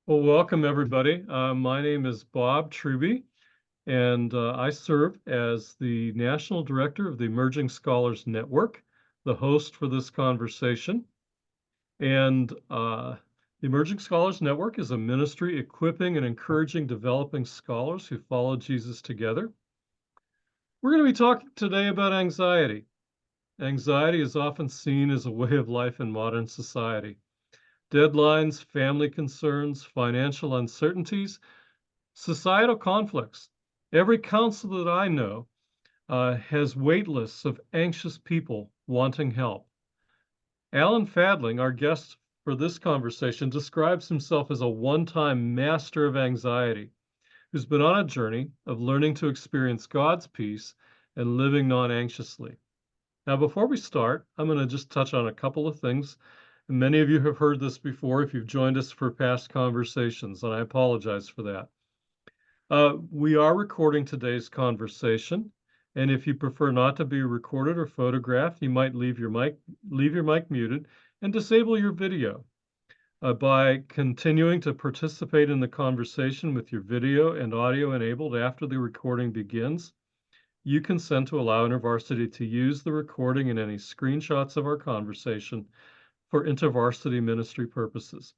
Well, welcome everybody. My name is Bob Truby, and I serve as the National Director of the Emerging Scholars Network, the host for this conversation. And the Emerging Scholars Network is a ministry equipping and encouraging developing scholars who follow Jesus together. We're going to be talking today about anxiety. Anxiety is often seen as a way of life in modern society. Deadlines, family concerns, financial uncertainties, societal conflicts. Every counsel that I know has wait lists of anxious people wanting help. Alan Fadling, our guest for this conversation, describes himself as a one-time master of anxiety who's been on a journey of learning to experience God's peace and living non-anxiously. Now, before we start, I'm going to just touch on a couple of things. Many of you have heard this before if you've joined us for past conversations, and I apologize for that. We are recording today's conversation, and if you prefer not to be recorded or photographed, you might leave your mic muted and disable your video. By continuing to participate in the conversation with your video and audio enabled after the recording begins, you consent to allow InterVarsity to use the recording and any screenshots of our conversation for InterVarsity ministry purposes.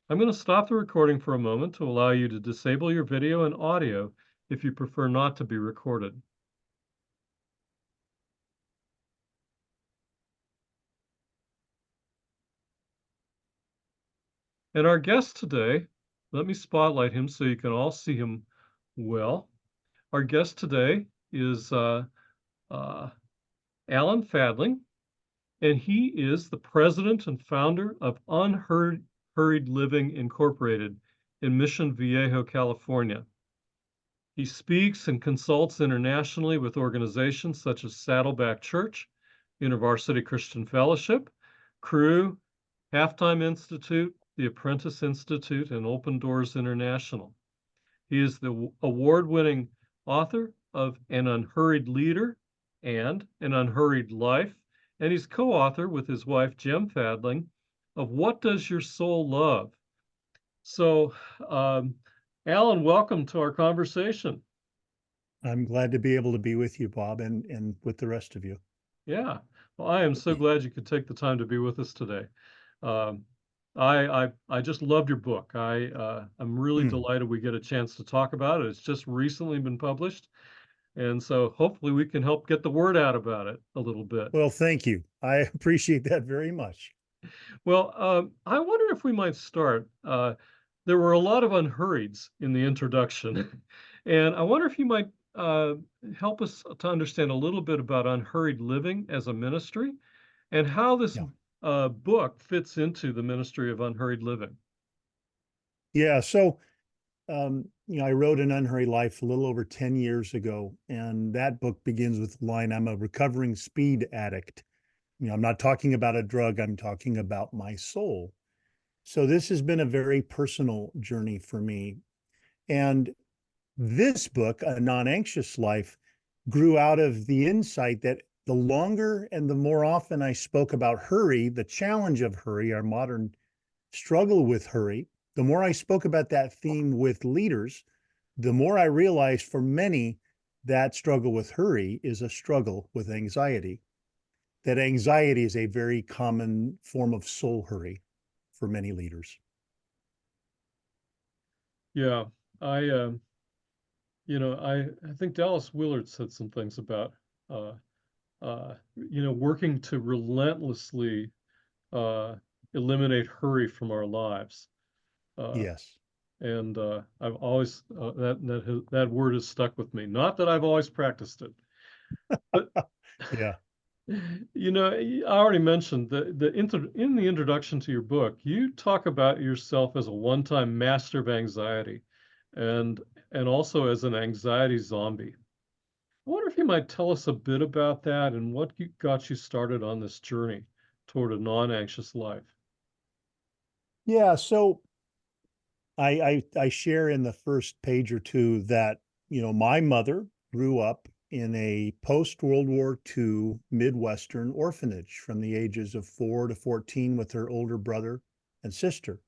I'm going to stop the recording for a moment to allow you to disable your video and audio if you prefer not to be recorded. And our guest today, let me spotlight him so you can all see him well. Our guest today is Alan Fadling, and he is the president and founder of Unhurried Living Incorporated in Mission Viejo, California. He speaks and consults internationally with organizations such as Saddleback Church, InterVarsity Christian Fellowship, Cru, Halftime Institute, the Apprentice Institute, and Open Doors International. He is the award-winning author of An Unhurried Leader and An Unhurried Life, and he's co-author with his wife, Jem Fadling, of What Does Your Soul Love? So, Alan, welcome to our conversation. I'm glad to be able to be with you, Bob, and with the rest of you. Yeah, well, I am so glad you could take the time to be with us today. Um, I just loved your book. I'm really delighted we get a chance to talk about it. It's just recently been published, and so hopefully we can help get the word out about it a little bit. Well, thank you. I appreciate that very much. Well, I wonder if we might start. There were a lot of unhurrieds in the introduction, and I wonder if you might help us to understand a little bit about unhurried living as a ministry and how this Yeah. book fits into the ministry of unhurried living. Yeah. So, I wrote An Unhurried Life a little over 10 years ago, and that book begins with the line, I'm a recovering speed addict. I'm not talking about a drug, I'm talking about my soul. So this has been a very personal journey for me. And this book, A Non-Anxious Life, grew out of the insight that the longer and the more often I spoke about hurry, the challenge of hurry, our modern struggle with hurry, the more I spoke about that theme with leaders, the more I realized for many that struggle with hurry is a struggle with anxiety. That anxiety is a very common form of soul hurry for many leaders. Yeah, I I think Dallas Willard said some things about uh, working to relentlessly uh, eliminate hurry from our lives. Uh, Yes. and I've always that word has stuck with me. Not that I've always practiced it, but Yeah. I already mentioned in the introduction to your book, you talk about yourself as a one-time master of anxiety, and also as an anxiety zombie. I wonder if you might tell us a bit about that and what got you started on this journey toward a non-anxious life. Yeah. So I share in the first page or two that, my mother grew up in a post-World War II Midwestern orphanage from the ages of 4 to 14 with her older brother and sister.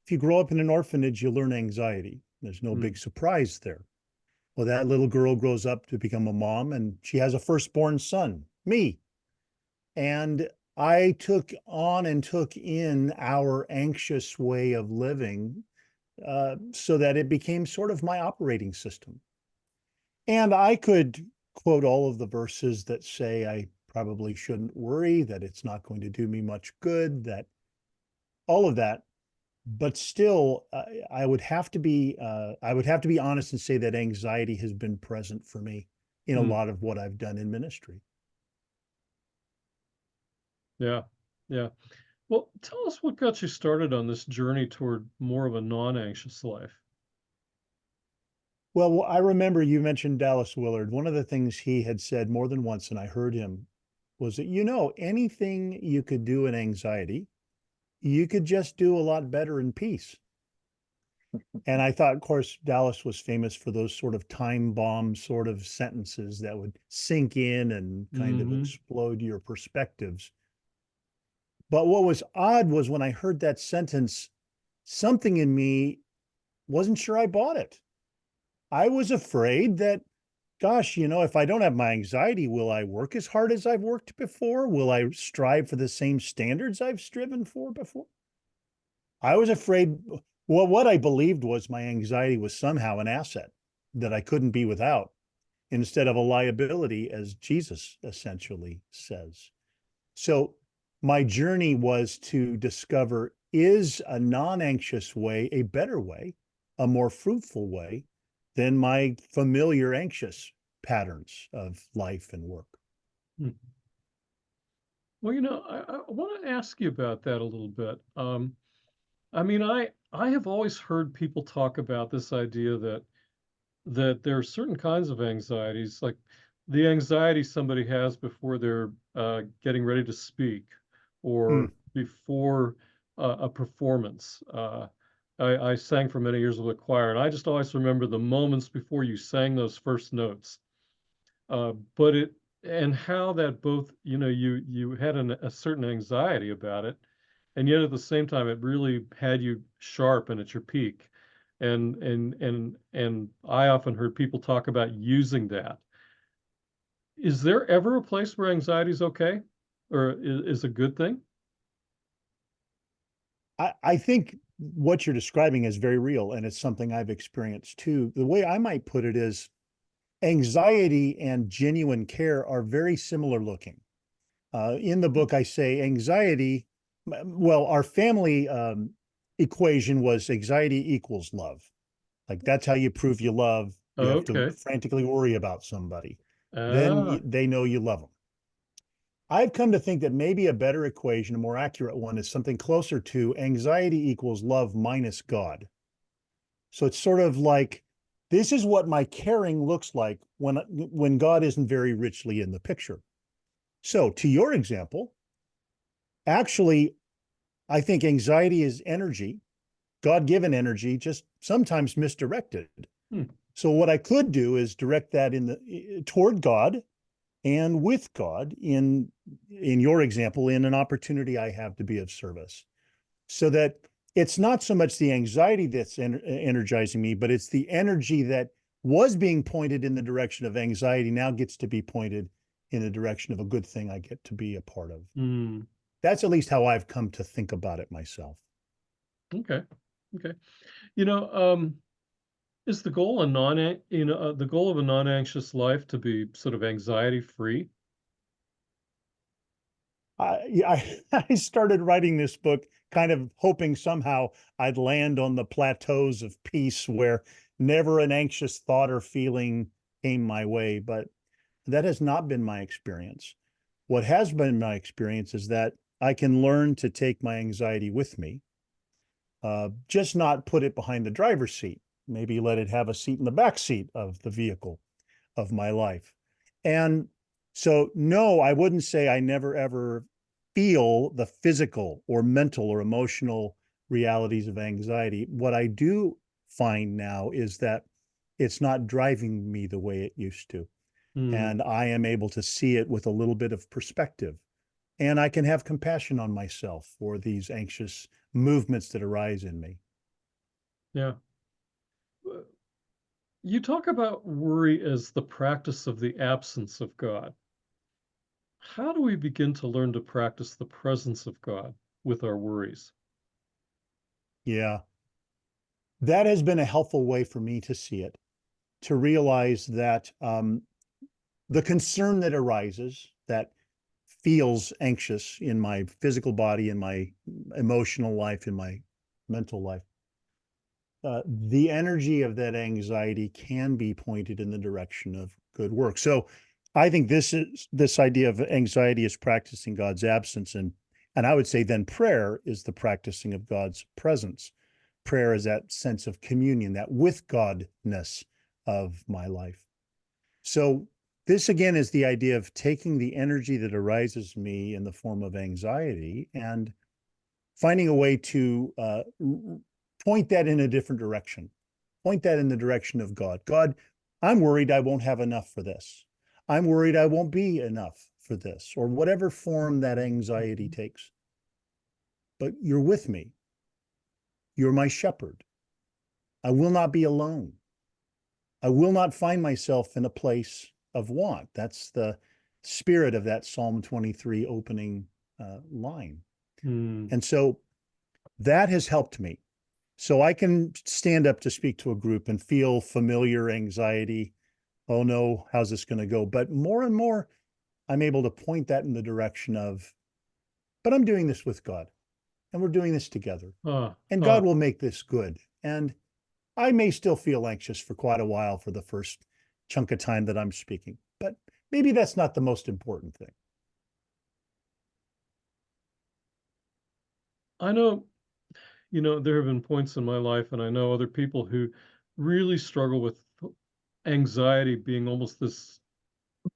if you grow up in an orphanage, you learn anxiety. There's no big Mm. surprise there. Well, that little girl grows up to become a mom, and she has a firstborn son, me. And I took on and took in our anxious way of living, so that it became sort of my operating system. And I could quote all of the verses that say I probably shouldn't worry, that it's not going to do me much good, that all of that. But still, I would have to be honest and say that anxiety has been present for me in a Mm. lot of what I've done in ministry. Yeah. Yeah. Well, tell us what got you started on this journey toward more of a non-anxious life. Well, I remember you mentioned Dallas Willard. One of the things he had said more than once, and I heard him, was that, anything you could do in anxiety, you could just do a lot better in peace. And I thought, of course, Dallas was famous for those sort of time bomb sort of sentences that would sink in and kind of Hmm. explode your perspectives. But what was odd was when I heard that sentence, something in me wasn't sure I bought it. I was afraid that, gosh, if I don't have my anxiety, will I work as hard as I've worked before? Will I strive for the same standards I've striven for before? I was afraid. Well, what I believed was my anxiety was somehow an asset that I couldn't be without, instead of a liability, as Jesus essentially says. So my journey was to discover, is a non-anxious way a better way, a more fruitful way than my familiar anxious patterns of life and work? Well, I want to ask you about that a little bit. I mean, I have always heard people talk about this idea that there are certain kinds of anxieties, like the anxiety somebody has before they're getting ready to speak, Mm, or before a performance. I sang for many years with a choir, and I just always remember the moments before you sang those first notes. But it and how that both, you had a certain anxiety about it, and yet at the same time it really had you sharp and at your peak. And I often heard people talk about using that. Is there ever a place where anxiety is okay, or is a good thing? I think what you're describing is very real, and it's something I've experienced too. The way I might put it is, anxiety and genuine care are very similar looking. In the book, I say anxiety, well, our family equation was anxiety equals love. Like, that's how you prove you love. You have to Okay. frantically worry about somebody. Then Ah. they know you love them. I've come to think that maybe a better equation, a more accurate one, is something closer to anxiety equals love minus God. So it's sort of like, this is what my caring looks like when God isn't very richly in the picture. So to your example, actually, I think anxiety is energy, God-given energy, just sometimes misdirected. Hmm. So what I could do is direct that toward God and with God, in your example, in an opportunity I have to be of service, so that it's not so much the anxiety that's energizing me, but it's the energy that was being pointed in the direction of anxiety now gets to be pointed in the direction of a good thing I get to be a part of. Hmm. That's at least how I've come to think about it myself. Okay. Okay. You know, is the goal a non the goal of a non-anxious life to be sort of anxiety free? I started writing this book kind of hoping somehow I'd land on the plateaus of peace where never an anxious thought or feeling came my way, but that has not been my experience. What has been my experience is that I can learn to take my anxiety with me, just not put it behind the driver's seat. Maybe let it have a seat in the back seat of the vehicle of my life. And so, no, I wouldn't say I never ever feel the physical or mental or emotional realities of anxiety. What I do find now is that it's not driving me the way it used to. Hmm. And I am able to see it with a little bit of perspective. And I can have compassion on myself for these anxious movements that arise in me. Yeah. Uh, You talk about worry as the practice of the absence of God. How do we begin to learn to practice the presence of God with our worries? Yeah, that has been a helpful way for me to see it, to realize that the concern that arises, that feels anxious in my physical body, in my emotional life, in my mental life, the energy of that anxiety can be pointed in the direction of good work. So I think this idea of anxiety is practicing God's absence, and I would say then prayer is the practicing of God's presence. Prayer is that sense of communion, that with Godness of my life. So this again is the idea of taking the energy that arises me in the form of anxiety and finding a way to point that in a different direction. Point that in the direction of God. God, I'm worried I won't have enough for this. I'm worried I won't be enough for this, or whatever form that anxiety takes. But you're with me. You're my shepherd. I will not be alone. I will not find myself in a place of want. That's the spirit of that Psalm 23 opening line. Hmm. And so that has helped me. So I can stand up to speak to a group and feel familiar anxiety. Oh no, how's this going to go? But more and more, I'm able to point that in the direction of, but I'm doing this with God and we're doing this together. Ah, And ah. God will make this good. And I may still feel anxious for quite a while for the first chunk of time that I'm speaking, but maybe that's not the most important thing. I know, there have been points in my life, and I know other people who really struggle with anxiety being almost this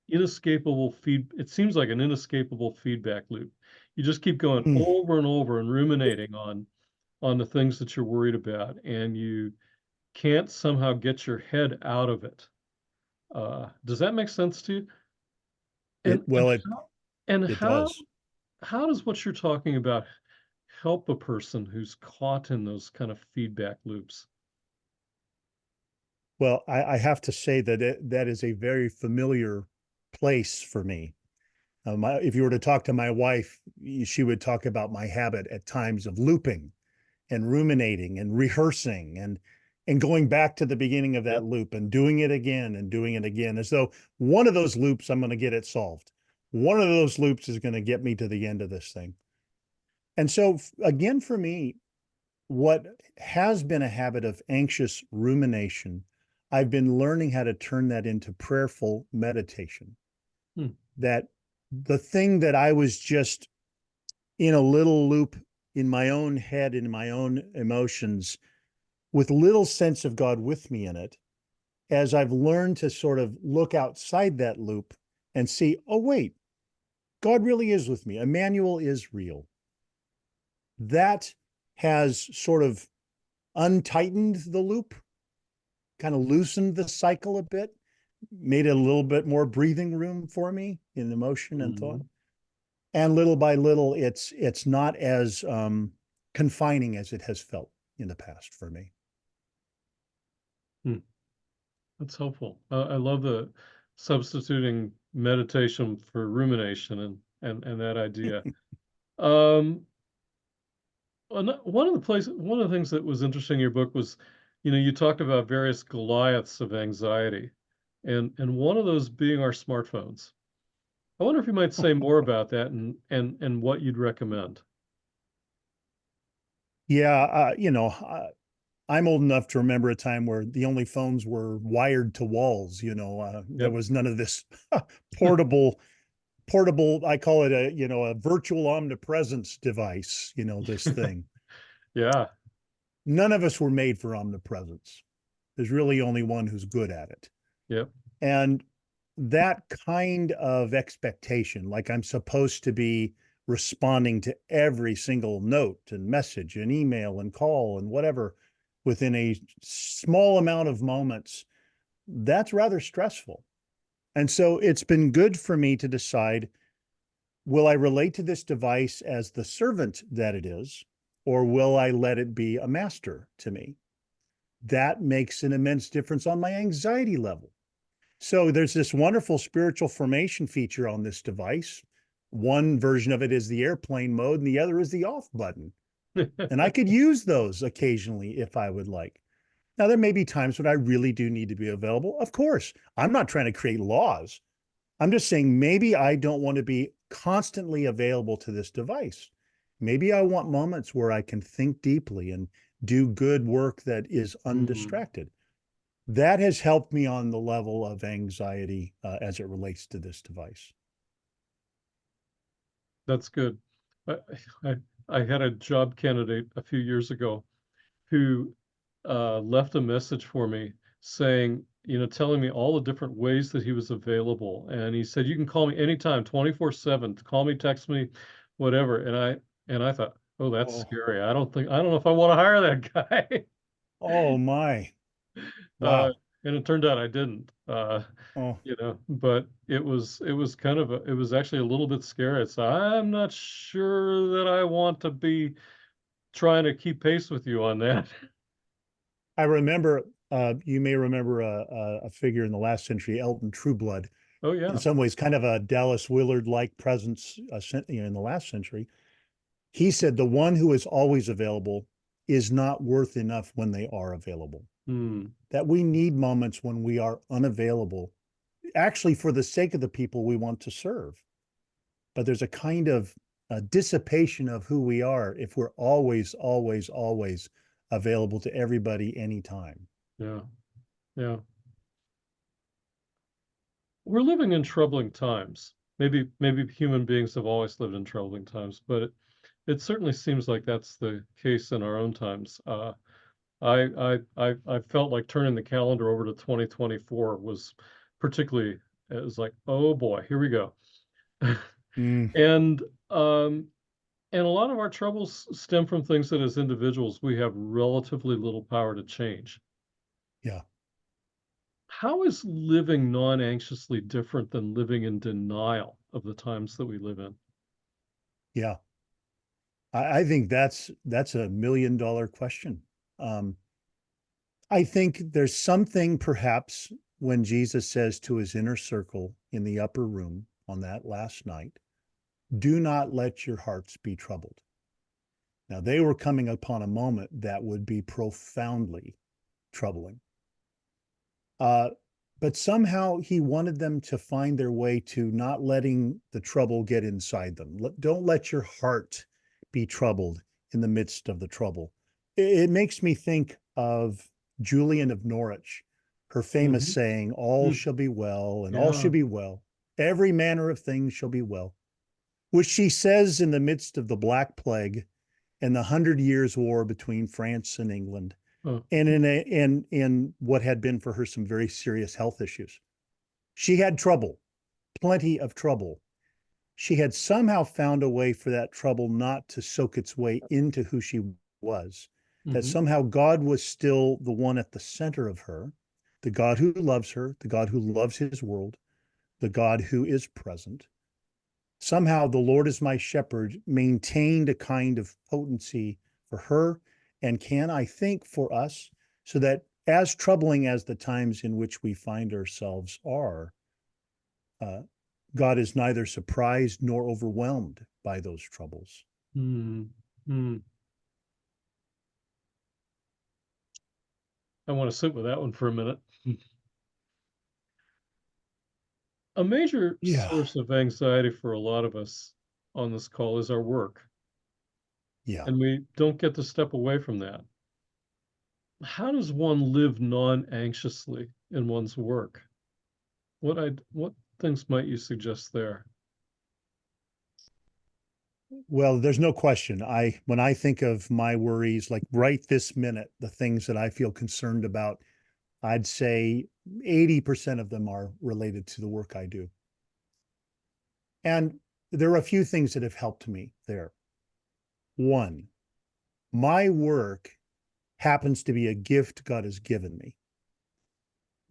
inescapable it seems like an inescapable feedback loop. You just keep going Mm. over and over and ruminating on the things that you're worried about, and you can't somehow get your head out of it. Does that make sense to you? It, And and well, it, how and it how does. how does what you're talking about help a person who's caught in those kind of feedback loops? Well, I have to say that that is a very familiar place for me. If you were to talk to my wife, she would talk about my habit at times of looping and ruminating and rehearsing and going back to the beginning of that Yep. loop and doing it again and doing it again, as though one of those loops I'm going to get it solved. One of those loops is going to get me to the end of this thing. And so again, for me, what has been a habit of anxious rumination, I've been learning how to turn that into prayerful meditation. Hmm. That the thing that I was just in a little loop in my own head, in my own emotions, with little sense of God with me in it, as I've learned to sort of look outside that loop and see, oh, wait, God really is with me. Emmanuel is real. That has sort of untightened the loop, kind of loosened the cycle a bit, made it a little bit more breathing room for me in emotion and thought. Mhm. And little by little, it's not as confining as it has felt in the past for me. Hmm. That's helpful. I love the substituting meditation for rumination and that idea. Um, one of the things that was interesting in your book was, you talked about various Goliaths of anxiety, and one of those being our smartphones. I wonder if you might say more about that and what you'd recommend. Yeah, I'm old enough to remember a time where the only phones were wired to walls. There Yep. was none of this portable, portable. I call it a virtual omnipresence device. This thing. Yeah. None of us were made for omnipresence. There's really only one who's good at it. Yep. And that kind of expectation, like I'm supposed to be responding to every single note and message and email and call and whatever within a small amount of moments, that's rather stressful. And so it's been good for me to decide, will I relate to this device as the servant that it is, or will I let it be a master to me? that makes an immense difference on my anxiety level. So there's this wonderful spiritual formation feature on this device. One version of it is the airplane mode, and the other is the off button. And I could use those occasionally if I would like. Now, there may be times when I really do need to be available. Of course, I'm not trying to create laws. I'm just saying maybe I don't want to be constantly available to this device. Maybe I want moments where I can think deeply and do good work that is Mm, undistracted. That has helped me on the level of anxiety as it relates to this device. that's good. I, I I had a job candidate a few years ago who left a message for me saying, telling me all the different ways that he was available. And he said, you can call me anytime, 24/7, call me, text me, whatever. And I thought, oh, that's Oh, scary. I don't know if I want to hire that guy. oh my. Uh, Wow. and it turned out I didn't. Oh, But it was kind of it was actually a little bit scary. So I'm not sure that I want to be trying to keep pace with you on that. I remember, you may remember a figure in the last century, Elton Trueblood, Oh in yeah. some ways, kind of a Dallas Willard-like presence in the last century. He said the one who is always available is not worth enough when they are available. Hmm. That we need moments when we are unavailable, actually for the sake of the people we want to serve. But there's a kind of a dissipation of who we are if we're always, always, always available to everybody anytime. Yeah. Yeah. We're living in troubling times. Maybe human beings have always lived in troubling times, but it certainly seems like that's the case in our own times. I felt like turning the calendar over to 2024 was particularly, it was like, oh boy, here we go. Mm, And and a lot of our troubles stem from things that as individuals we have relatively little power to change. yeah, How is living non-anxiously different than living in denial of the times that we live in? yeah. I think that's $1 million question. Um, I think there's something perhaps when Jesus says to his inner circle in the upper room on that last night, do not let your hearts be troubled. Now, they were coming upon a moment that would be profoundly troubling. Uh, but somehow he wanted them to find their way to not letting the trouble get inside them. Don't let your heart be troubled in the midst of the trouble. It makes me think of Julian of Norwich, her famous Hmm. saying, all shall be well, and all Yeah. shall be well. Every manner of things shall be well, which she says in the midst of the Black Plague and the Hundred Years' War between France and England, Oh. and in what had been for her some very serious health issues. She had trouble, plenty of trouble. She had somehow found a way for that trouble not to soak its way into who she was, that Hmm. somehow God was still the one at the center of her, the God who loves her, the God who loves his world, the God who is present. Somehow the Lord is my shepherd maintained a kind of potency for her and can, I think, for us, so that as troubling as the times in which we find ourselves are, uh, God is neither surprised nor overwhelmed by those troubles. Hmm. Hmm. I want to sit with that one for a minute. A major Yeah, source of anxiety for a lot of us on this call is our work, yeah. and we don't get to step away from that. How does one live non-anxiously in one's work? What things might you suggest there? Well, there's no question. When I think of my worries, like right this minute, the things that I feel concerned about, I'd say 80% of them are related to the work I do. And there are a few things that have helped me there. One, my work happens to be a gift God has given me.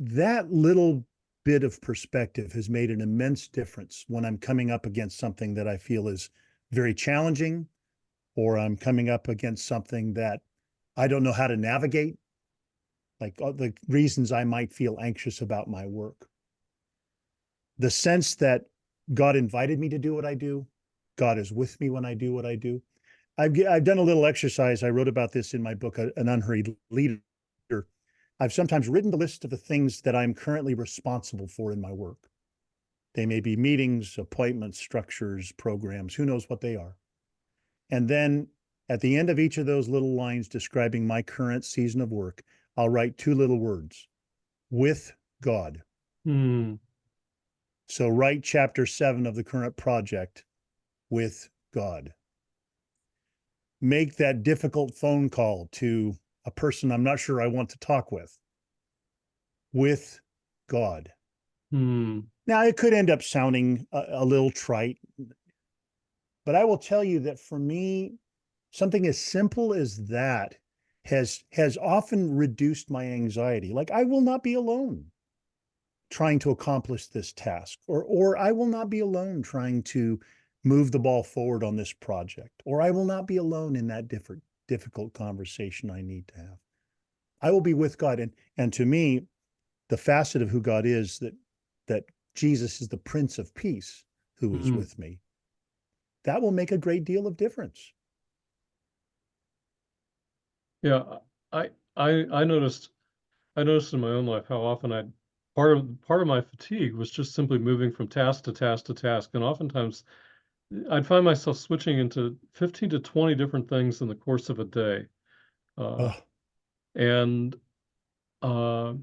That little bit of perspective has made an immense difference when I'm coming up against something that I feel is very challenging, or I'm coming up against something that I don't know how to navigate. like the reasons I might feel anxious about my work. The sense that God invited me to do what I do, God is with me when I do what I do. I've done a little exercise. I wrote about this in my book, An Unhurried Leader. I've sometimes written the list of the things that I'm currently responsible for in my work. They may be meetings, appointments, structures, programs, who knows what they are. And then at the end of each of those little lines describing my current season of work, I'll write two little words, with God. Hmm. So write chapter 7 of the current project, with God. Make that difficult phone call to a person I'm not sure I want to talk with God. Hmm. Now, it could end up sounding a little trite, but I will tell you that for me, something as simple as that has often reduced my anxiety. Like, I will not be alone trying to accomplish this task, or I will not be alone trying to move the ball forward on this project, or I will not be alone in that difficult conversation I need to have. I will be with God. And to me, the facet of who God is, that Jesus is the Prince of Peace who is Hmm. with me, that will make a great deal of difference. Yeah, I noticed in my own life how often part of my fatigue was just simply moving from task to task to task, and oftentimes I'd find myself switching into 15 to 20 different things in the course of a day, uh, Oh, and uh,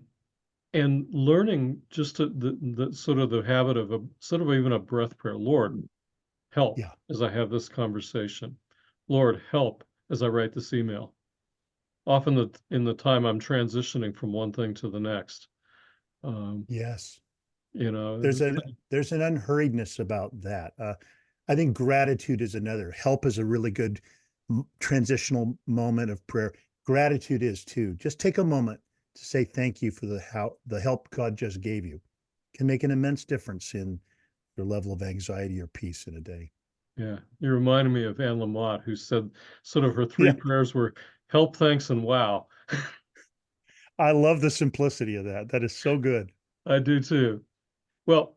and learning just the sort of the habit of a sort of even a breath prayer. Lord, help yeah, as I have this conversation. Lord, help as I write this email. Often in the time I'm transitioning from one thing to the next. Um, yes. you know, There's an unhurriedness about that. I think gratitude is another. Help is a really good transitional moment of prayer. Gratitude is too. Just take a moment to say thank you for the help God just gave you. Can make an immense difference in your level of anxiety or peace in a day. yeah, you reminded me of Anne Lamott, who said sort of her three Yeah, prayers were help, thanks, and wow. I love the simplicity of that. That is so good. I do too. Well,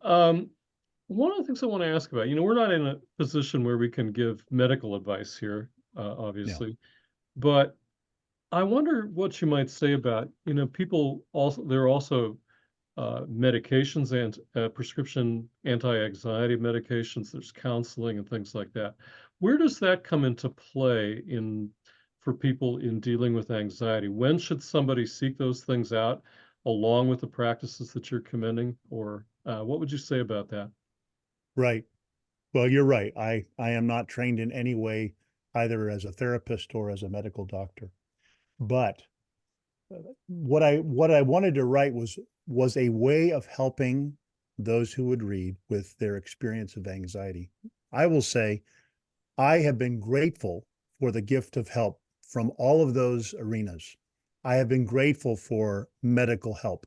one of the things I want to ask about, we're not in a position where we can give medical advice here, No. obviously, but I wonder what you might say about, people also, there are also medications and prescription anti-anxiety medications. There's counseling and things like that. Where does that come into play for people in dealing with anxiety? When should somebody seek those things out along with the practices that you're commending? Or what would you say about that? Right. Well, you're right. I am not trained in any way, either as a therapist or as a medical doctor. But what I wanted to write was a way of helping those who would read with their experience of anxiety. I will say I have been grateful for the gift of help from all of those arenas. I have been grateful for medical help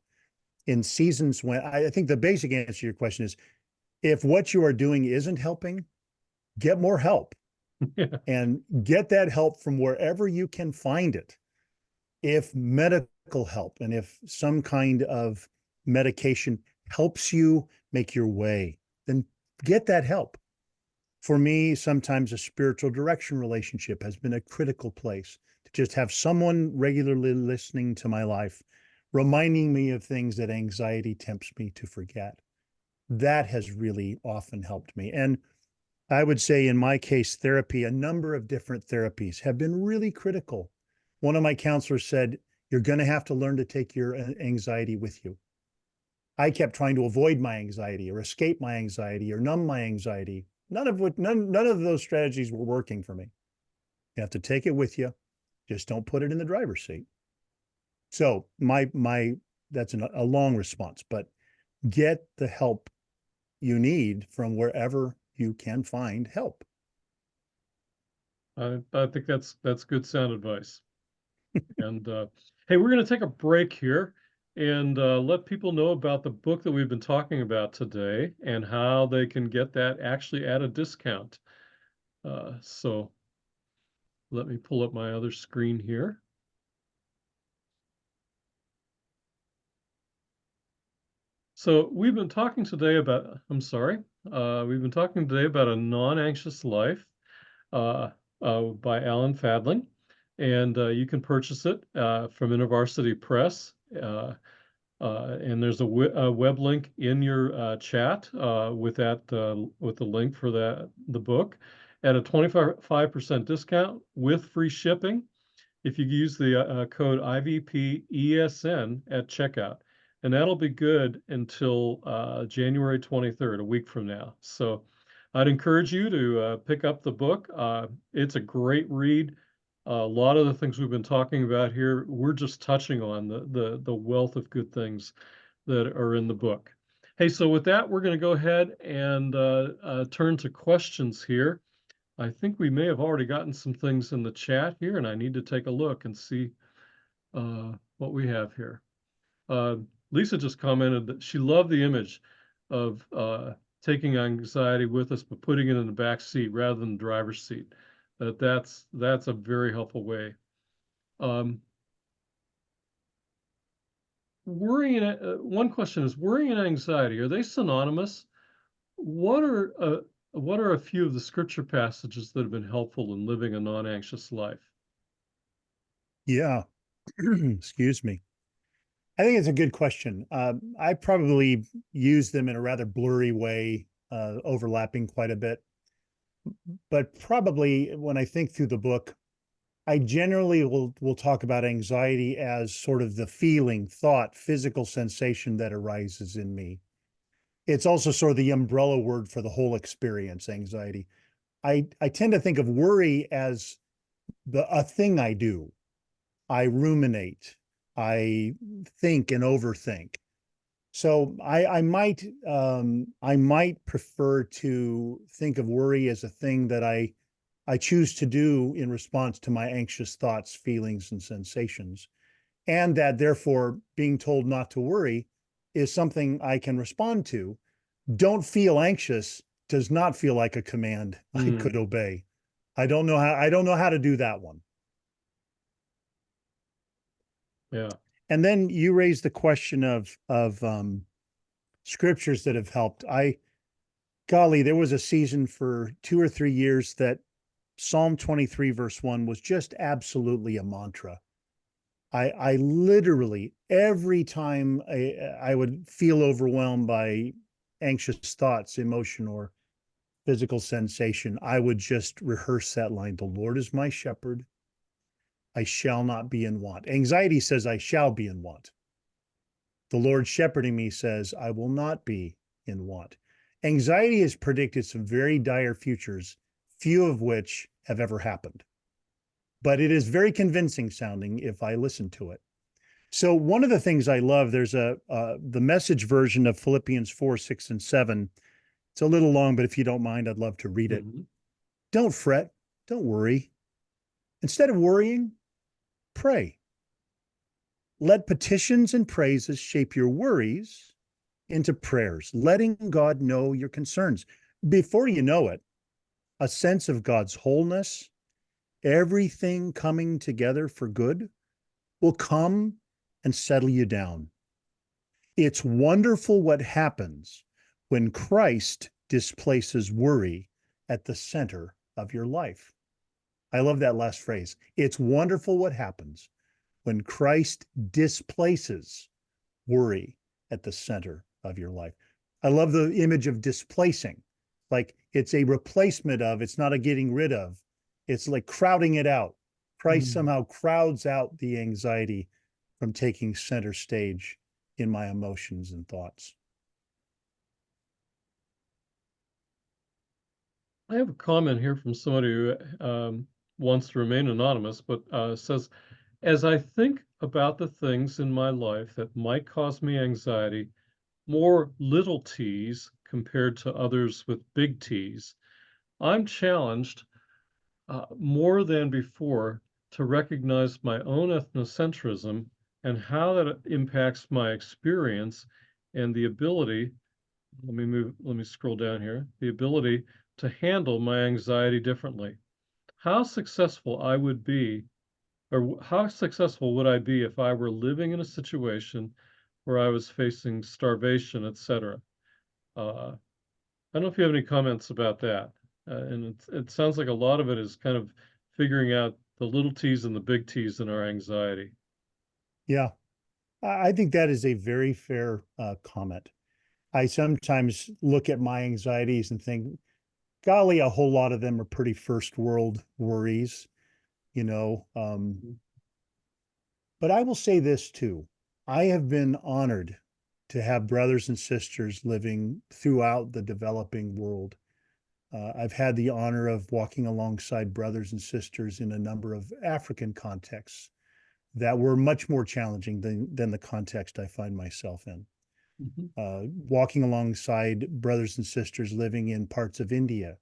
in seasons when I think the basic answer to your question is, if what you are doing isn't helping, get more help Yeah. and get that help from wherever you can find it. If medical help and if some kind of medication helps you make your way, then get that help. For me, sometimes a spiritual direction relationship has been a critical place to just have someone regularly listening to my life, reminding me of things that anxiety tempts me to forget. That has really often helped me. And I would say in my case, therapy, a number of different therapies have been really critical. One of my counselors said, you're going to have to learn to take your anxiety with you. I kept trying to avoid my anxiety or escape my anxiety or numb my anxiety. None of those strategies were working for me. You have to take it with you. Just don't put it in the driver's seat. So my that's a long response, but get the help you need from wherever you can find help. I think that's good sound advice. And hey, we're going to take a break here and let people know about the book that we've been talking about today and how they can get that actually at a discount. So let me pull up my other screen here. So we've been talking today about, we've been talking today about A Non-Anxious Life uh, by Alan Fadling. And you can purchase it from InterVarsity Press. And there's a web link in your chat with the link for the book at a 25% discount with free shipping if you use the code IVPESN at checkout. And that'll be good until January 23rd, a week from now. So I'd encourage you to pick up the book. It's a great read. A lot of the things we've been talking about here, we're just touching on the wealth of good things that are in the book. Hey, so with that, we're going to go ahead and turn to questions here. I think we may have already gotten some things in the chat here, and I need to take a look and see what we have here. Lisa just commented that she loved the image of taking anxiety with us, but putting it in the back seat rather than the driver's seat. That's a very helpful way. Worrying. One question is, worry and anxiety, are they synonymous? What are a few of the scripture passages that have been helpful in living a non-anxious life? Yeah. Excuse me. I think it's a good question. I probably use them in a rather blurry way, overlapping quite a bit. But probably when I think through the book, I generally will talk about anxiety as sort of the feeling, thought, physical sensation that arises in me. It's also sort of the umbrella word for the whole experience, anxiety. I tend to think of worry as a thing I do. I ruminate, I think and overthink. So I might prefer to think of worry as a thing that I choose to do in response to my anxious thoughts, feelings, and sensations, and that therefore being told not to worry is something I can respond to. Don't feel anxious does not feel like a command I could obey. I don't know how to do that one. Yeah. And then you raised the question of scriptures that have helped. Golly, there was a season for 2 or 3 years that Psalm 23 verse 1 was just absolutely a mantra. I literally every time I would feel overwhelmed by anxious thoughts, emotion, or physical sensation, I would just rehearse that line. The Lord is my shepherd. I shall not be in want. Anxiety says I shall be in want. The Lord shepherding me says I will not be in want. Anxiety has predicted some very dire futures, few of which have ever happened. But it is very convincing sounding if I listen to it. So one of the things I love, there's the Message version of Philippians 4, 6, and 7. It's a little long, but if you don't mind, I'd love to read it. Don't fret, don't worry. Instead of worrying, pray. Let petitions and praises shape your worries into prayers, letting God know your concerns. Before you know it, a sense of God's wholeness, everything coming together for good, will come and settle you down. It's wonderful what happens when Christ displaces worry at the center of your life. I love that last phrase. It's wonderful what happens when Christ displaces worry at the center of your life. I love the image of displacing, like it's a replacement of, it's not a getting rid of, it's like crowding it out. Christ somehow crowds out the anxiety from taking center stage in my emotions and thoughts. I have a comment here from somebody who wants to remain anonymous, but says, as I think about the things in my life that might cause me anxiety, more little t's compared to others with big T's, I'm challenged more than before to recognize my own ethnocentrism and how that impacts my experience and the ability, let me scroll down here, the ability to handle my anxiety differently. How successful I would be, or how successful would I be if I were living in a situation where I was facing starvation, etc. I don't know if you have any comments about that. And it sounds like a lot of it is kind of figuring out the little T's and the big T's in our anxiety. Yeah, I think that is a very fair comment. I sometimes look at my anxieties and think, golly, a whole lot of them are pretty first world worries, you know. But I will say this too. I have been honored to have brothers and sisters living throughout the developing world. I've had the honor of walking alongside brothers and sisters in a number of African contexts that were much more challenging than the context I find myself in. Walking alongside brothers and sisters living in parts of India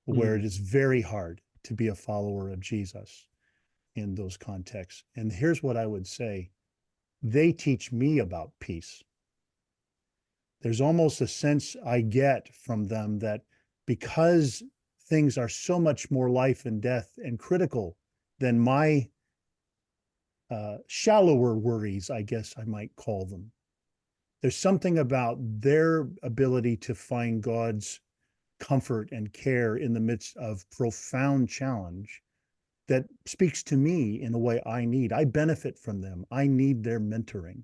where it is very hard to be a follower of Jesus in those contexts. And here's what I would say. They teach me about peace. There's almost a sense I get from them that because things are so much more life and death and critical than my shallower worries, I guess I might call them. There's something about their ability to find God's comfort and care in the midst of profound challenge that speaks to me in a way I need. I benefit from them. I need their mentoring.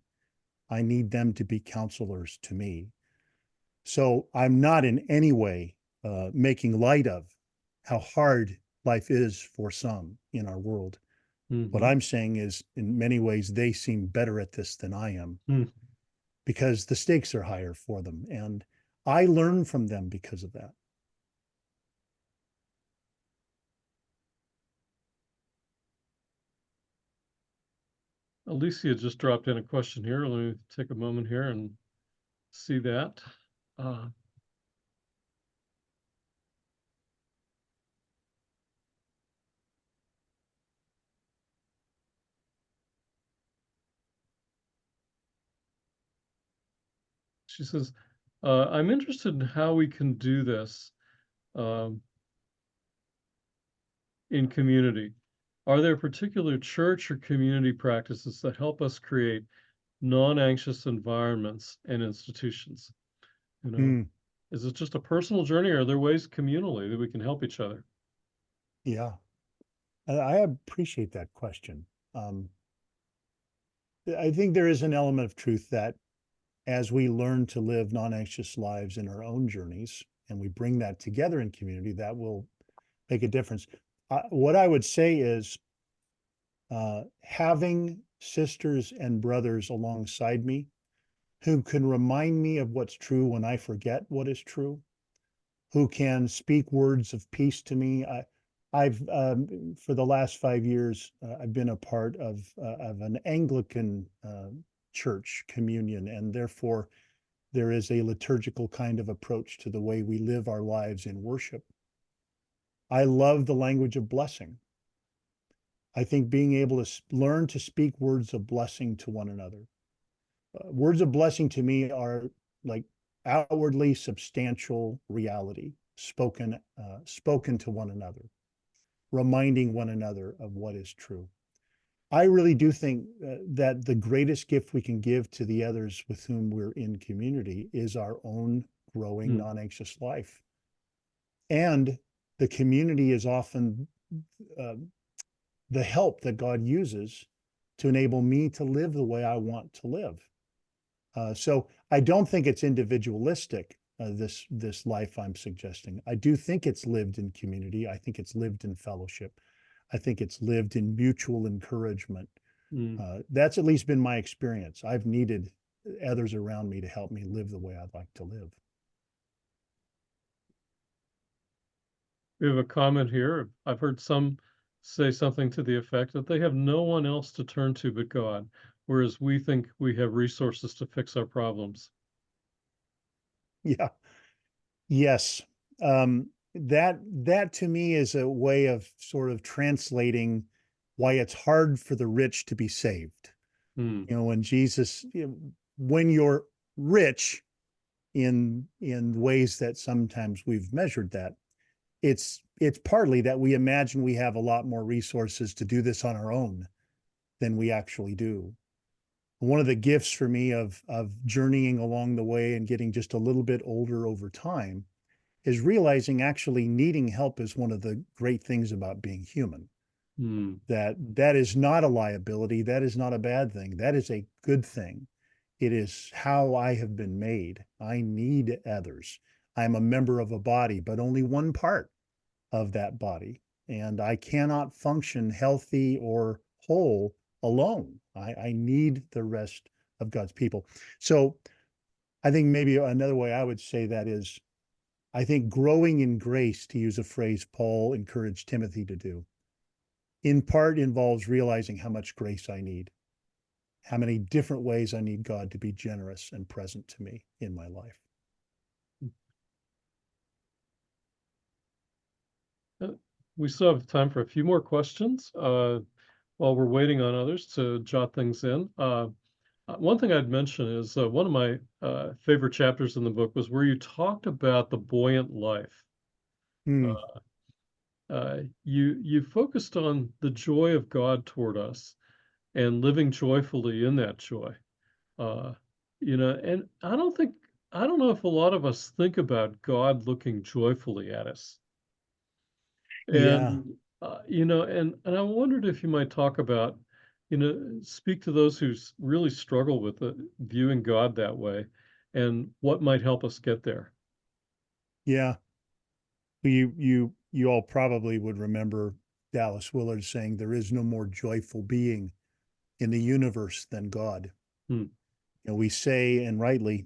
I need them to be counselors to me. So I'm not in any way making light of how hard life is for some in our world. What I'm saying is, in many ways, they seem better at this than I am because the stakes are higher for them. And I learn from them because of that. Alicia just dropped in a question here. Let me take a moment here and see that. She says, I'm interested in how we can do this in community. Are there particular church or community practices that help us create non-anxious environments and institutions? You know, is it just a personal journey, or are there ways communally that we can help each other? Yeah, I appreciate that question. I think there is an element of truth that as we learn to live non-anxious lives in our own journeys, and we bring that together in community, that will make a difference. What I would say is having sisters and brothers alongside me who can remind me of what's true when I forget what is true, who can speak words of peace to me. I've for the last 5 years, I've been a part of an Anglican church communion, and therefore there is a liturgical kind of approach to the way we live our lives in worship. I love the language of blessing. I think being able to learn to speak words of blessing to one another. Words of blessing to me are like outwardly substantial reality spoken to one another, reminding one another of what is true. I really do think that the greatest gift we can give to the others with whom we're in community is our own growing non-anxious life. And the community is often the help that God uses to enable me to live the way I want to live. So I don't think it's individualistic, this life I'm suggesting. I do think it's lived in community. I think it's lived in fellowship. I think it's lived in mutual encouragement. That's at least been my experience. I've needed others around me to help me live the way I'd like to live. We have a comment here. I've heard some say something to the effect that they have no one else to turn to but God, whereas we think we have resources to fix our problems. Yeah. Yes. That to me is a way of sort of translating why it's hard for the rich to be saved. You know, when Jesus, when you're rich in ways that sometimes we've measured that, it's partly that we imagine we have a lot more resources to do this on our own than we actually do. one of the gifts for me of journeying along the way and getting just a little bit older over time is realizing actually needing help is one of the great things about being human. Hmm. That is not a liability. That is not a bad thing. That is a good thing. It is how I have been made. I need others. I'm a member of a body, but only one part of that body. And I cannot function healthy or whole alone. I need the rest of God's people. So I think maybe another way I would say that is I think growing in grace, to use a phrase Paul encouraged Timothy to do, in part involves realizing how much grace I need, how many different ways I need God to be generous and present to me in my life. We still have time for a few more questions while we're waiting on others to jot things in. One thing I'd mention is one of my favorite chapters in the book was where you talked about the buoyant life. Hmm. You focused on the joy of God toward us and living joyfully in that joy. Uh, and I don't know if a lot of us think about God looking joyfully at us. Yeah. And and I wondered if you might talk about, speak to those who really struggle with viewing God that way, and what might help us get there. Yeah. You all probably would remember Dallas Willard saying there is no more joyful being in the universe than God. Hmm. And we say, and rightly,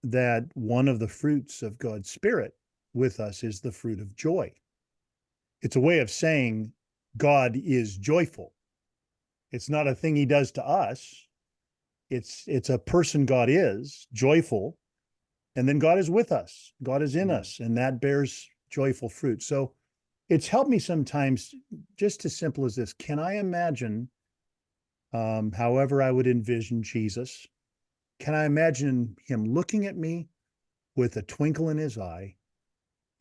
that one of the fruits of God's Spirit with us is the fruit of joy. It's a way of saying God is joyful. It's not a thing he does to us. It's a person God is, joyful, and then God is with us. God is in Hmm. us, and that bears joyful fruit. So it's helped me sometimes just as simple as this. Can I imagine, however I would envision Jesus, can I imagine him looking at me with a twinkle in his eye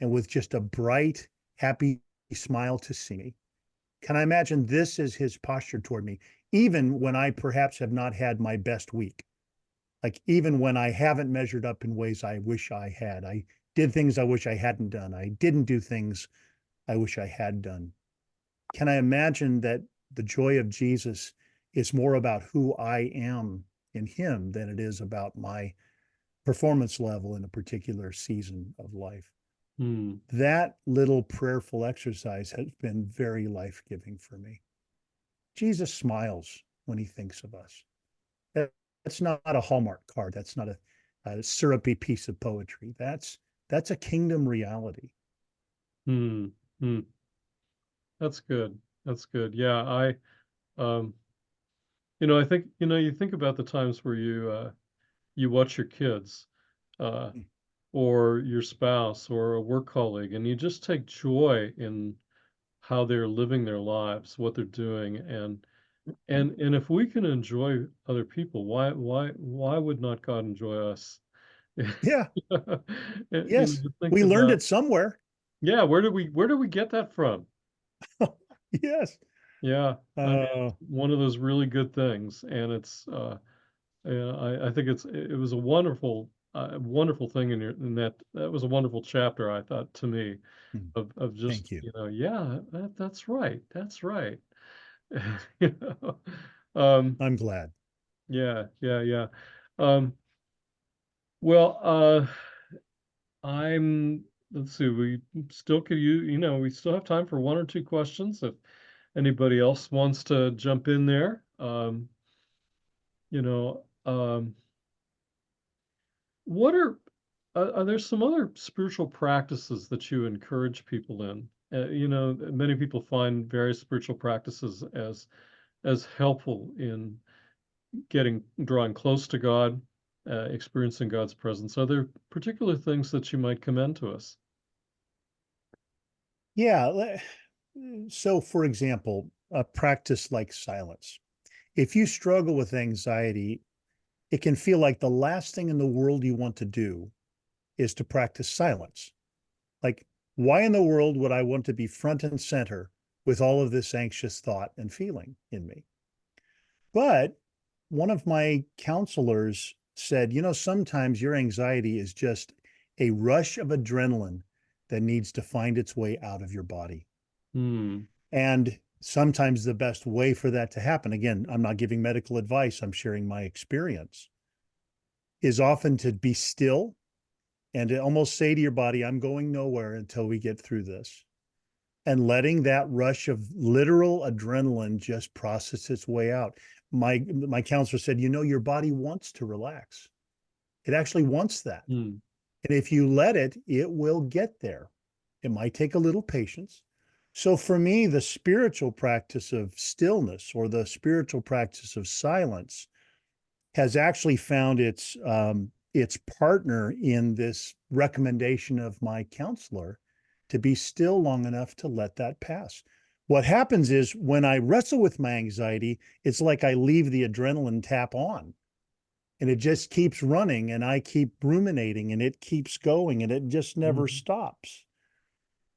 and with just a bright, happy smile to see me? Can I imagine this as his posture toward me, even when I perhaps have not had my best week? Like, even when I haven't measured up in ways I wish I had. I did things I wish I hadn't done. I didn't do things I wish I had done. Can I imagine that the joy of Jesus is more about who I am in him than it is about my performance level in a particular season of life? Hmm. That little prayerful exercise has been very life-giving for me. Jesus smiles when he thinks of us. That's not a Hallmark card. That's not a syrupy piece of poetry. That's a kingdom reality. Hmm. Hmm. That's good. That's good. Yeah, um, I think, you think about the times where you watch your kids, uh, or your spouse or a work colleague, and you just take joy in how they're living their lives, what they're doing, and if we can enjoy other people, why would not God enjoy us? Yeah, yes. To think We learned about, it somewhere. yeah, where do we get that from? Yes. Yeah, I mean, Uh, it's one of those really good things, and it's yeah, I think it was a wonderful thing in that was a wonderful chapter, I thought, to me, of just, Thank you. yeah, that's right. That's right. You know? Um, I'm glad. yeah, yeah, yeah. Um, well, let's see, we still could we still have time for one or two questions if anybody else wants to jump in there. You know, what are there some other spiritual practices that you encourage people in? Many people find various spiritual practices as helpful in drawing close to God, experiencing God's presence. Are there particular things that you might commend to us? Yeah. So, for example, a practice like silence. If you struggle with anxiety, it can feel like the last thing in the world you want to do is to practice silence. Like, why in the world would I want to be front and center with all of this anxious thought and feeling in me? But one of my counselors said, sometimes your anxiety is just a rush of adrenaline that needs to find its way out of your body. Hmm. And sometimes the best way for that to happen, again, I'm not giving medical advice, I'm sharing my experience, is often to be still and to almost say to your body, I'm going nowhere until we get through this. And letting that rush of literal adrenaline just process its way out. My counselor said, your body wants to relax. It actually wants that. Hmm. And if you let it, it will get there. It might take a little patience. So for me, the spiritual practice of stillness or the spiritual practice of silence has actually found its partner in this recommendation of my counselor to be still long enough to let that pass. What happens is when I wrestle with my anxiety, it's like I leave the adrenaline tap on and it just keeps running and I keep ruminating and it keeps going and it just never Hmm. stops.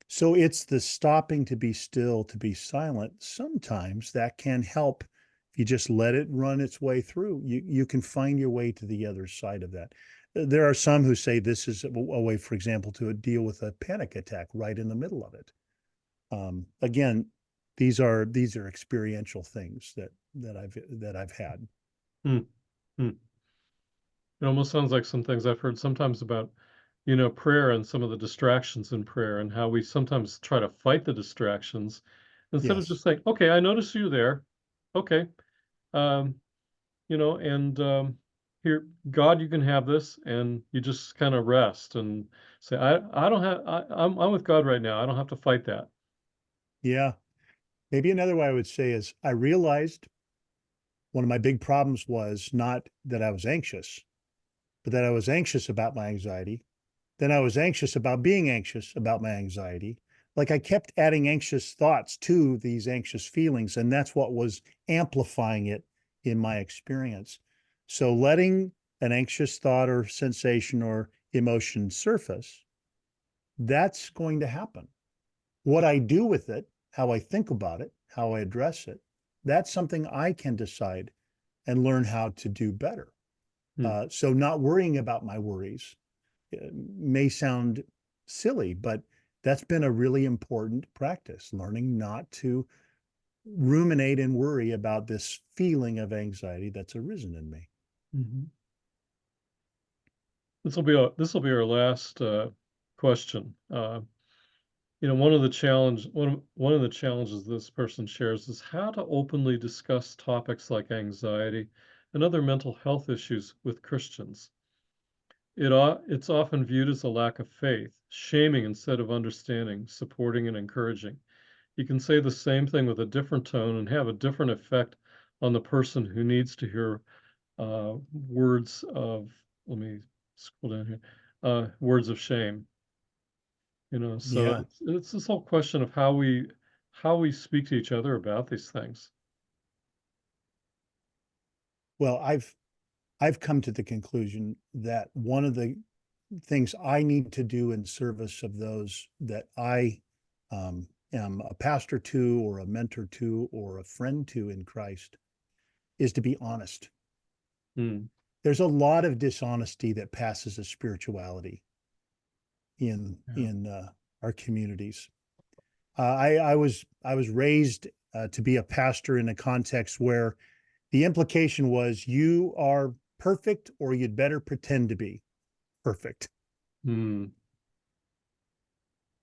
So it's the stopping to be still, to be silent. Sometimes that can help. If you just let it run its way through, you can find your way to the other side of that. There are some who say this is a way, for example, to deal with a panic attack right in the middle of it. Again, these are experiential things that I've had. Hmm. Hmm. It almost sounds like some things I've heard sometimes about, prayer and some of the distractions in prayer and how we sometimes try to fight the distractions instead of Yes. just saying, okay, I notice you there. Okay. Um, and here, God, you can have this, and you just kind of rest and say, I don't have, I'm with God right now. I don't have to fight that. Yeah. Maybe another way I would say is I realized one of my big problems was not that I was anxious, but that I was anxious about my anxiety. Then I was anxious about being anxious about my anxiety. Like I kept adding anxious thoughts to these anxious feelings, and that's what was amplifying it in my experience. So letting an anxious thought or sensation or emotion surface, that's going to happen. What I do with it, how I think about it, how I address it, that's something I can decide and learn how to do better. Hmm. So not worrying about my worries may sound silly, but that's been a really important practice, learning not to ruminate and worry about this feeling of anxiety that's arisen in me. Mhm. This will be our last question. One of the challenges this person shares is how to openly discuss topics like anxiety and other mental health issues with Christians. It's often viewed as a lack of faith, shaming instead of understanding, supporting and encouraging. You can say the same thing with a different tone and have a different effect on the person who needs to hear words of, let me scroll down here, words of shame. So Yeah. it's this whole question of how we speak to each other about these things. Well, I've come to the conclusion that one of the things I need to do in service of those that I am a pastor to, or a mentor to, or a friend to in Christ is to be honest. Hmm. There's a lot of dishonesty that passes as spirituality in Yeah. in our communities. I was raised to be a pastor in a context where the implication was you are perfect or you'd better pretend to be perfect. Hmm.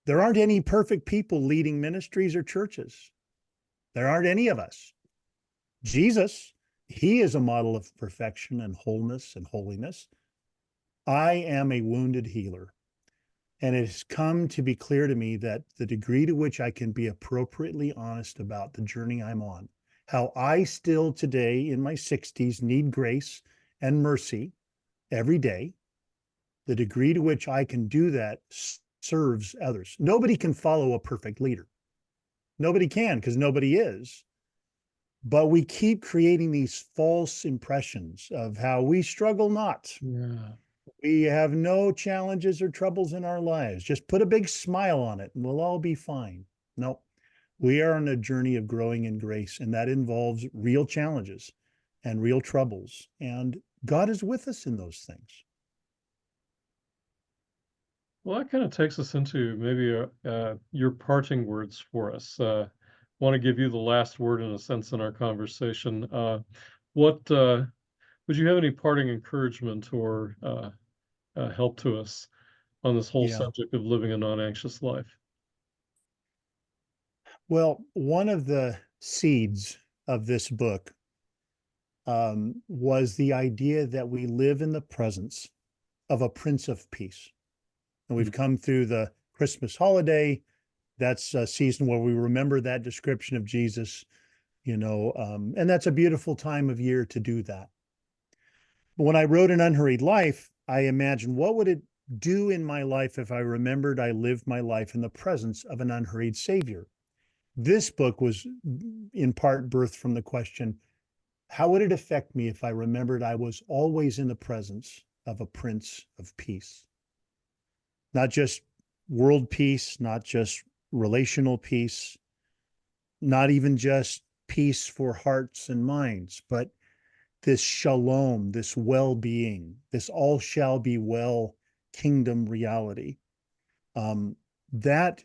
There aren't any perfect people leading ministries or churches. There aren't any of us. Jesus, he is a model of perfection and wholeness and holiness. I am a wounded healer. And it has come to be clear to me that the degree to which I can be appropriately honest about the journey I'm on, how I still today in my 60s need grace and mercy every day, the degree to which I can do that serves others. Nobody can follow a perfect leader. Nobody can because nobody is. But we keep creating these false impressions of how we struggle not. Yeah. We have no challenges or troubles in our lives. Just put a big smile on it and we'll all be fine. No, we are on a journey of growing in grace, and that involves real challenges. and real troubles. And God is with us in those things. Well, that kind of takes us into maybe your parting words for us. Want to give you the last word in a sense in our conversation. What would you have any parting encouragement or help to us on this whole Yeah. subject of living a non-anxious life? Well, one of the seeds of this book was the idea that we live in the presence of a Prince of Peace. And we've Mm. come through the Christmas holiday. That's a season where we remember that description of Jesus, and that's a beautiful time of year to do that. But when I wrote An Unhurried Life, I imagined what would it do in my life if I remembered I lived my life in the presence of an unhurried Savior. This book was in part birthed from the question, how would it affect me if I remembered I was always in the presence of a Prince of Peace? Not just world peace, not just relational peace, not even just peace for hearts and minds, but this shalom, this well-being, this all shall be well kingdom reality. Um, that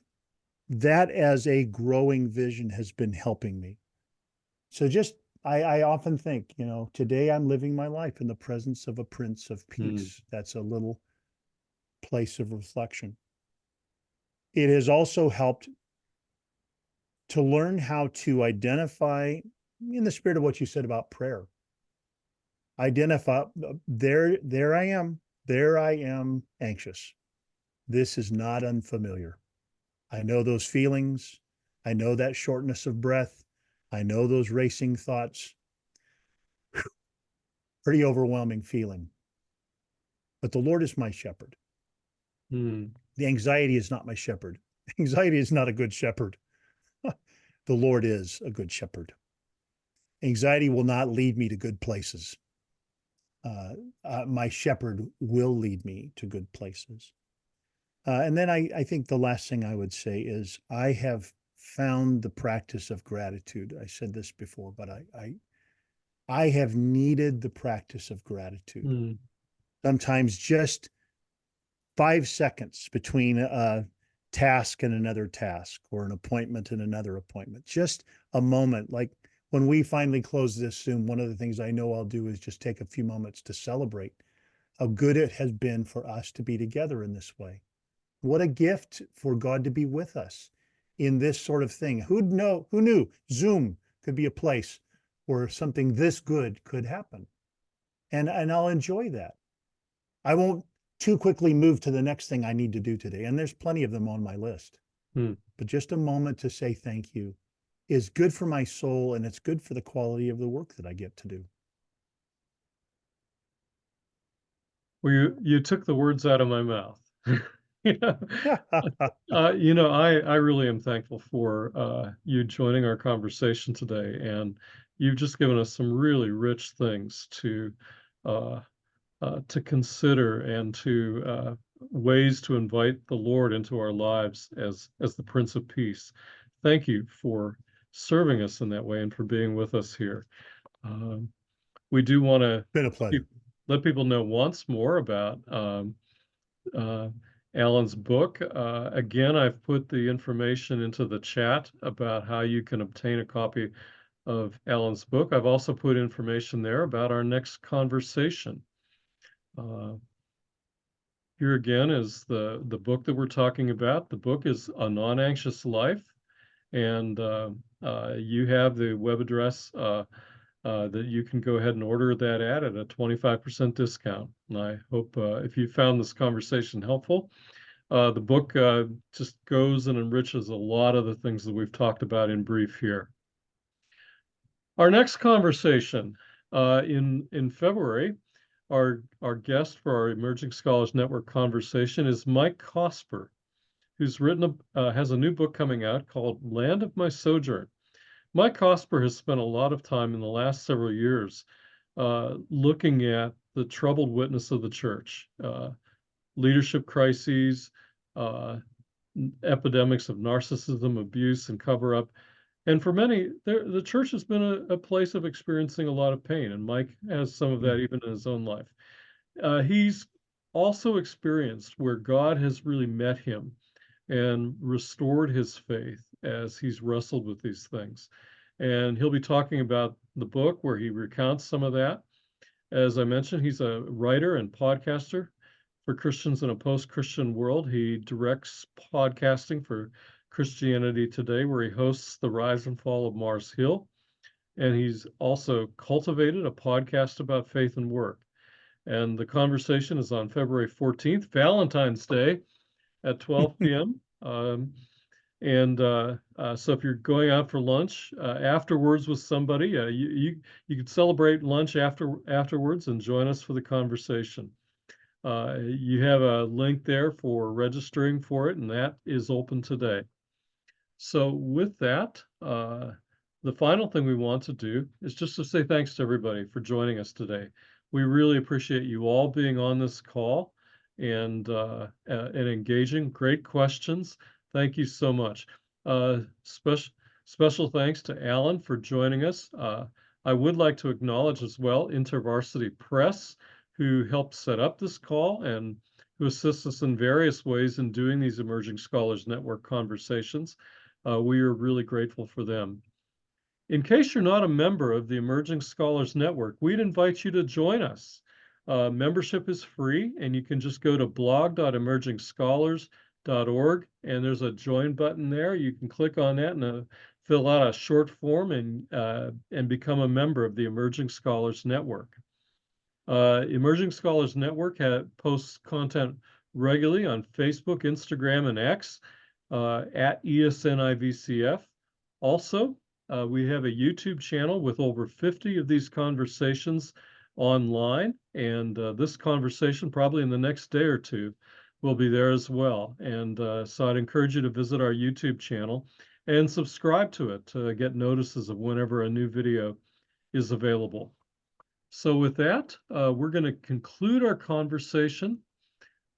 that as a growing vision has been helping me. So just I often think, today I'm living my life in the presence of a Prince of Mm. Peace. That's a little place of reflection. It has also helped to learn how to identify, in the spirit of what you said about prayer, identify there I am anxious. This is not unfamiliar. I know those feelings. I know that shortness of breath. I know those racing thoughts. Pretty overwhelming feeling. But the Lord is my shepherd. Mm. The anxiety is not my shepherd. Anxiety is not a good shepherd. The Lord is a good shepherd. Anxiety will not lead me to good places. My shepherd will lead me to good places. And then I think the last thing I would say is I have found the practice of gratitude. I said this before, but I have needed the practice of gratitude. Mm. Sometimes just 5 seconds between a task and another task, or an appointment and another appointment. Just a moment. Like when we finally close this Zoom, one of the things I know I'll do is just take a few moments to celebrate how good it has been for us to be together in this way. What a gift for God to be with us in this sort of thing. Who knew Zoom could be a place where something this good could happen? And I'll enjoy that. I won't too quickly move to the next thing I need to do today. And there's plenty of them on my list. Mm. But just a moment to say thank you is good for my soul, and it's good for the quality of the work that I get to do. Well, you took the words out of my mouth. You know, I really am thankful for you joining our conversation today, and you've just given us some really rich things uh, to consider and to ways to invite the Lord into our lives as the Prince of Peace. Thank you for serving us in that way and for being with us here. Um, we do want to Been a pleasure. let people know once more about uh, Alan's book. Again, I've put the information into the chat about how you can obtain a copy of Alan's book. I've also put information there about our next conversation. Uh, Here again is the book that we're talking about. The book is A Non-Anxious Life, and you have the web address that you can go ahead and order that at a 25% discount. And I hope if you found this conversation helpful, the book just goes and enriches a lot of the things that we've talked about in brief here. Our next conversation in February, our guest for our Emerging Scholars Network conversation is Mike Cosper, who's has a new book coming out called Land of My Sojourn. Mike Cosper has spent a lot of time in the last several years looking at the troubled witness of the church, leadership crises, epidemics of narcissism, abuse, and cover-up, And for many, the church has been a place of experiencing a lot of pain, and Mike has some of that Mhm. even in his own life. He's also experienced where God has really met him and restored his faith as he's wrestled with these things. And he'll be talking about the book where he recounts some of that. As I mentioned, he's a writer and podcaster for Christians in a post-Christian world. He directs podcasting for Christianity Today, where he hosts The Rise and Fall of Mars Hill. And he's also cultivated a podcast about faith and work. And the conversation is on February 14th, Valentine's Day at 12 p.m. So if you're going out for lunch afterwards with somebody, you could celebrate lunch afterwards and join us for the conversation. You have a link there for registering for it, and that is open today. So with that, the final thing we want to do is just to say thanks to everybody for joining us today. We really appreciate you all being on this call and engaging. Great questions. Thank you so much. Special thanks to Alan for joining us. I would like to acknowledge as well InterVarsity Press, who helped set up this call and who assists us in various ways in doing these Emerging Scholars Network conversations. We are really grateful for them. In case you're not a member of the Emerging Scholars Network, we'd invite you to join us. Membership is free, and you can just go to blog.emergingscholars.org, and there's a join button there. You can click on that and fill out a short form and become a member of the Emerging Scholars Network. Emerging Scholars Network posts content regularly on Facebook, Instagram, and X at ESN IVCF. Also, we have a YouTube channel with over 50 of these conversations online, and this conversation, probably in the next day or two, will be there as well. And so I'd encourage you to visit our YouTube channel and subscribe to it to get notices of whenever a new video is available. So with that, we're going to conclude our conversation.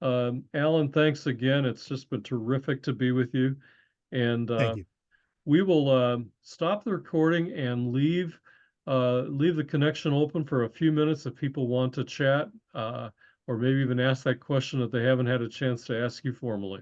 Alan, thanks again. It's just been terrific to be with you. And Thank you. we will stop the recording and leave the connection open for a few minutes if people want to chat or maybe even ask that question that they haven't had a chance to ask you formally.